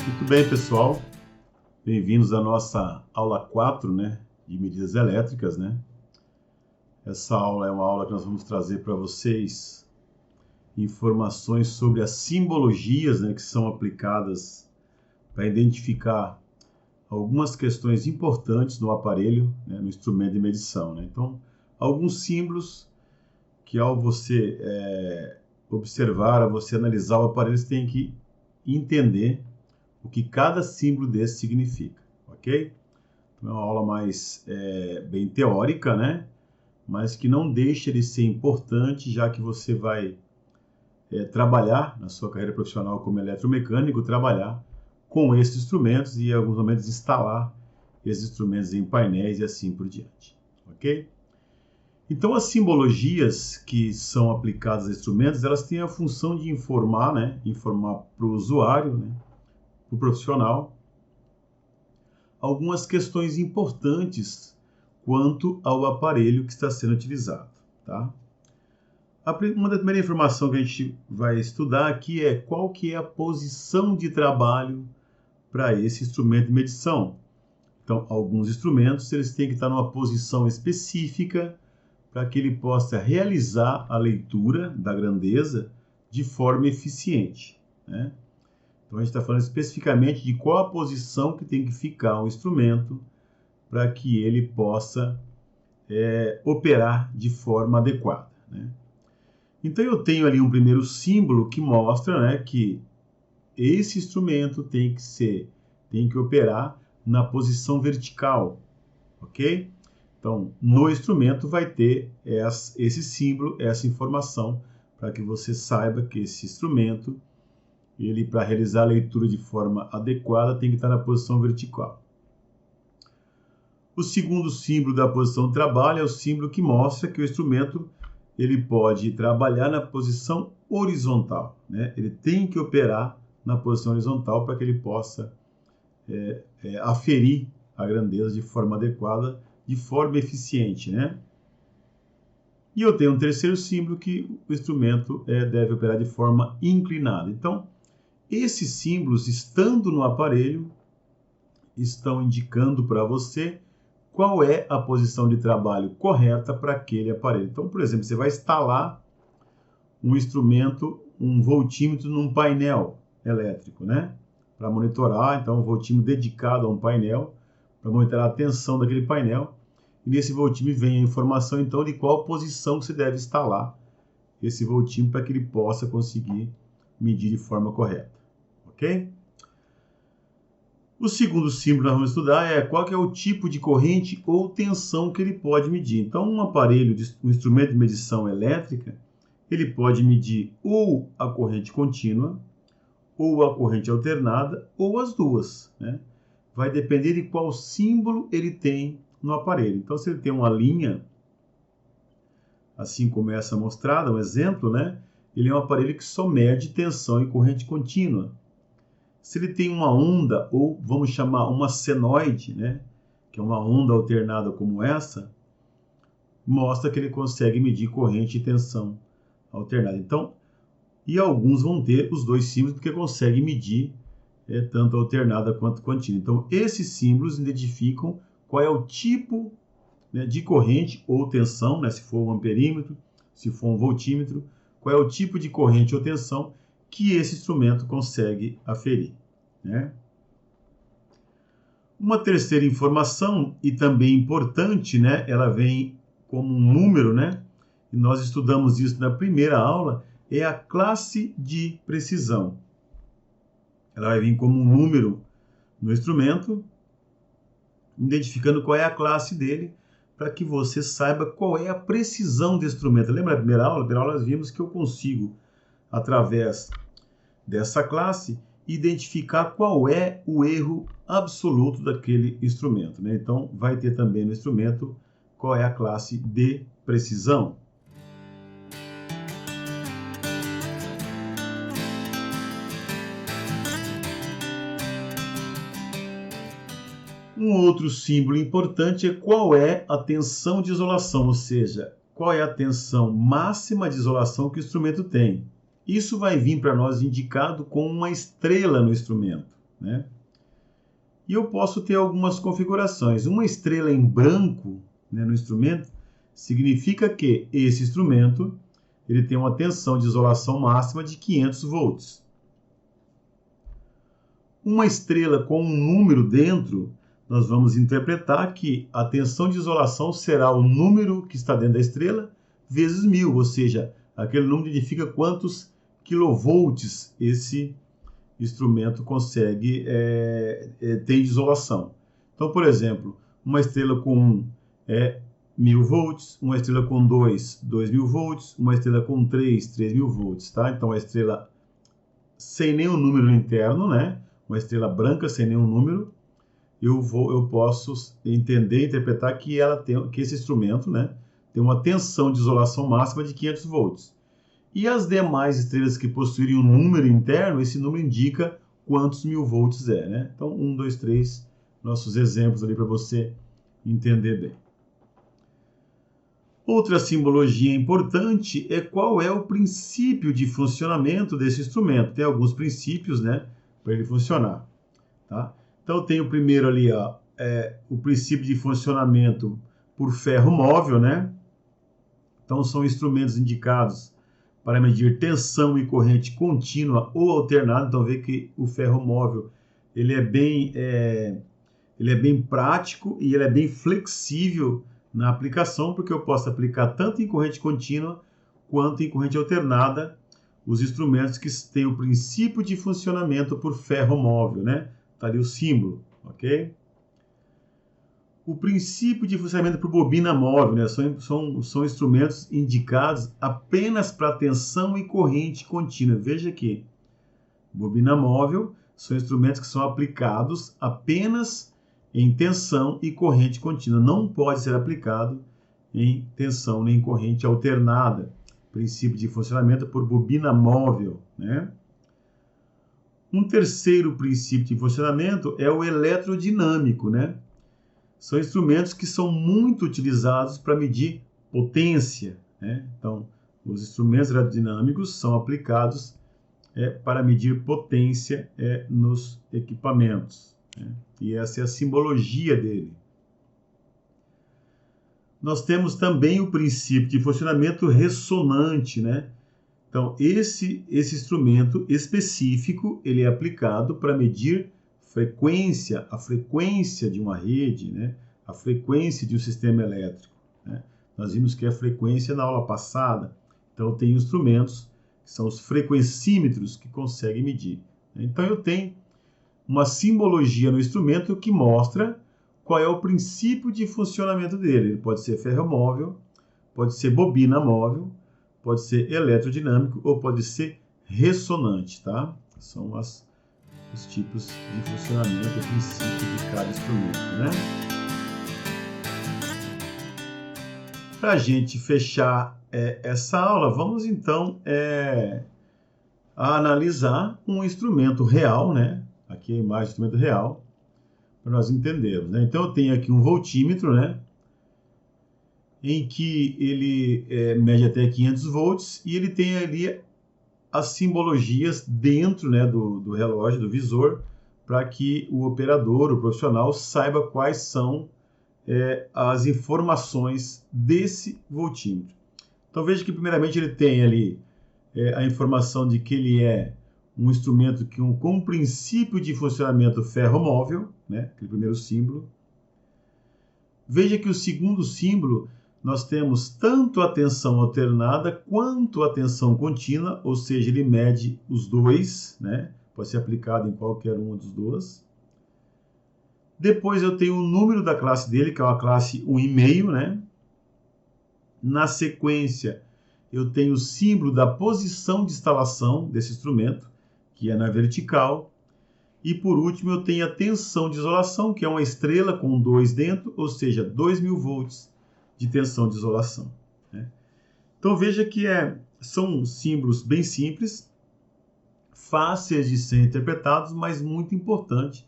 Muito bem, pessoal. Bem-vindos à nossa aula 4, de medidas elétricas, Essa aula é uma aula que nós vamos trazer para vocês informações sobre as simbologias, que são aplicadas para identificar algumas questões importantes no aparelho, no instrumento de medição, Então, alguns símbolos que ao você observar, ao você analisar o aparelho, você tem que entender o que cada símbolo desse significa, ok? Então é uma aula mais bem teórica, mas que não deixa de ser importante, já que você vai trabalhar na sua carreira profissional como eletromecânico, trabalhar com esses instrumentos e em alguns momentos instalar esses instrumentos em painéis e assim por diante, ok? Então as simbologias que são aplicadas a instrumentos, elas têm a função de informar, informar para o usuário, para o profissional, algumas questões importantes quanto ao aparelho que está sendo utilizado, tá? Uma da primeira informação que a gente vai estudar aqui é qual que é a posição de trabalho para esse instrumento de medição. Então, alguns instrumentos eles têm que estar numa posição específica para que ele possa realizar a leitura da grandeza de forma eficiente, Então, a gente está falando especificamente de qual a posição que tem que ficar o instrumento para que ele possa operar de forma adequada, Então, eu tenho ali um primeiro símbolo que mostra que esse instrumento tem que operar na posição vertical, ok? Então, no instrumento vai ter esse símbolo, essa informação, para que você saiba que esse instrumento, ele, para realizar a leitura de forma adequada, tem que estar na posição vertical. O segundo símbolo da posição de trabalho é o símbolo que mostra que o instrumento ele pode trabalhar na posição horizontal, Ele tem que operar na posição horizontal para que ele possa aferir a grandeza de forma adequada, de forma eficiente, E eu tenho um terceiro símbolo que o instrumento deve operar de forma inclinada. Então, esses símbolos, estando no aparelho, estão indicando para você qual é a posição de trabalho correta para aquele aparelho. Então, por exemplo, você vai instalar um instrumento, um voltímetro num painel elétrico, Para monitorar, então, um voltímetro dedicado a um painel, para monitorar a tensão daquele painel. E nesse voltímetro vem a informação, então, de qual posição que você deve instalar esse voltímetro para que ele possa conseguir medir de forma correta. Ok? O segundo símbolo que nós vamos estudar é qual que é o tipo de corrente ou tensão que ele pode medir. Então, um aparelho, um instrumento de medição elétrica, ele pode medir ou a corrente contínua, ou a corrente alternada, ou as duas, Vai depender de qual símbolo ele tem no aparelho. Então, se ele tem uma linha, assim como essa mostrada, um exemplo, Ele é um aparelho que só mede tensão e corrente contínua. Se ele tem uma onda, ou vamos chamar uma senoide, que é uma onda alternada como essa, mostra que ele consegue medir corrente e tensão alternada. Então, e alguns vão ter os dois símbolos porque conseguem medir tanto alternada quanto contínua. Então, esses símbolos identificam qual é o tipo de corrente ou tensão, se for um amperímetro, se for um voltímetro, qual é o tipo de corrente ou tensão que esse instrumento consegue aferir, Uma terceira informação, e também importante, ela vem como um número, e nós estudamos isso na primeira aula, é a classe de precisão. Ela vai vir como um número no instrumento, identificando qual é a classe dele, para que você saiba qual é a precisão do instrumento. Lembra da primeira aula? Na primeira aula nós vimos que eu consigo, através dessa classe, identificar qual é o erro absoluto daquele instrumento, Então, vai ter também no instrumento qual é a classe de precisão. Um outro símbolo importante é qual é a tensão de isolação, ou seja, qual é a tensão máxima de isolação que o instrumento tem. Isso vai vir para nós indicado com uma estrela no instrumento, né? E eu posso ter algumas configurações. Uma estrela em branco, né, no instrumento significa que esse instrumento ele tem uma tensão de isolação máxima de 500 volts. Uma estrela com um número dentro, nós vamos interpretar que a tensão de isolação será o número que está dentro da estrela vezes 1000, ou seja, aquele número indica quantos kilovolts esse instrumento consegue ter de isolação. Então, por exemplo, uma estrela com 1 é 1000 volts, uma estrela com 2, 2000 volts, uma estrela com 3, 3000 volts, tá? Então, a estrela sem nenhum número interno, né? Uma estrela branca sem nenhum número, eu posso entender, interpretar que que esse instrumento, né, tem uma tensão de isolação máxima de 500 volts. E as demais estrelas que possuírem um número interno, esse número indica quantos 1000 volts é, né? Então, 1, 2, 3, nossos exemplos ali para você entender bem. Outra simbologia importante é qual é o princípio de funcionamento desse instrumento. Tem alguns princípios, né, para ele funcionar, tá? Então, tem o primeiro ali, ó, o princípio de funcionamento por ferro móvel, né? Então, são instrumentos indicados para medir tensão e corrente contínua ou alternada. Então, vê que o ferro móvel ele é bem prático e ele é bem flexível na aplicação, porque eu posso aplicar tanto em corrente contínua quanto em corrente alternada os instrumentos que têm o princípio de funcionamento por ferro móvel, né? Está ali o símbolo, ok? O princípio de funcionamento por bobina móvel, né? São instrumentos indicados apenas para tensão e corrente contínua. Veja aqui, bobina móvel são instrumentos que são aplicados apenas em tensão e corrente contínua. Não pode ser aplicado em tensão nem corrente alternada. Princípio de funcionamento por bobina móvel, né? Um terceiro princípio de funcionamento é o eletrodinâmico, né? São instrumentos que são muito utilizados para medir potência, né? Então, os instrumentos eletrodinâmicos são aplicados para medir potência nos equipamentos, né? E essa é a simbologia dele. Nós temos também o princípio de funcionamento ressonante, né? Então, esse instrumento específico, ele é aplicado para medir a frequência de uma rede, né? A frequência de um sistema elétrico, né? Nós vimos que a frequência na aula passada. Então, tem instrumentos, que são os frequencímetros, que conseguem medir. Então, eu tenho uma simbologia no instrumento que mostra qual é o princípio de funcionamento dele. Ele pode ser ferromóvel, pode ser bobina móvel, pode ser eletrodinâmico ou pode ser ressonante, tá? São os tipos de funcionamento e princípios de cada instrumento, né? Para a gente fechar essa aula, vamos então analisar um instrumento real, né? Aqui a imagem do instrumento real, para nós entendermos, né? Então eu tenho aqui um voltímetro, né? Em que ele mede até 500 volts e ele tem ali as simbologias dentro, né, do relógio, do visor, para que o operador, o profissional, saiba quais são as informações desse voltímetro. Então veja que primeiramente ele tem ali a informação de que ele é um instrumento com um princípio de funcionamento ferromóvel, né, aquele primeiro símbolo. Veja que o segundo símbolo nós temos tanto a tensão alternada quanto a tensão contínua, ou seja, ele mede os dois, né? Pode ser aplicado em qualquer um dos dois. Depois eu tenho o número da classe dele, que é uma classe 1,5, né? Na sequência, eu tenho o símbolo da posição de instalação desse instrumento, que é na vertical. E por último, eu tenho a tensão de isolação, que é uma estrela com 2 dentro, ou seja, 2000 volts de tensão de isolação, né? Então veja que são símbolos bem simples, fáceis de ser interpretados, mas muito importante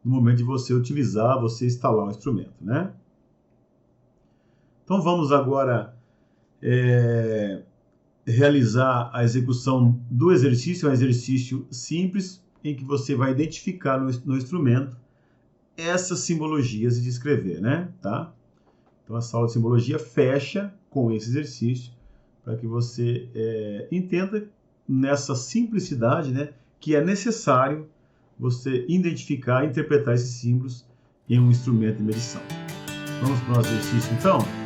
no momento de você utilizar, você instalar o instrumento, né? Então vamos agora realizar a execução do exercício, é um exercício simples em que você vai identificar no instrumento essas simbologias e descrever, né? Tá? Então, a aula de simbologia fecha com esse exercício para que você entenda nessa simplicidade, né, que é necessário você identificar e interpretar esses símbolos em um instrumento de medição. Vamos para o nosso exercício, então?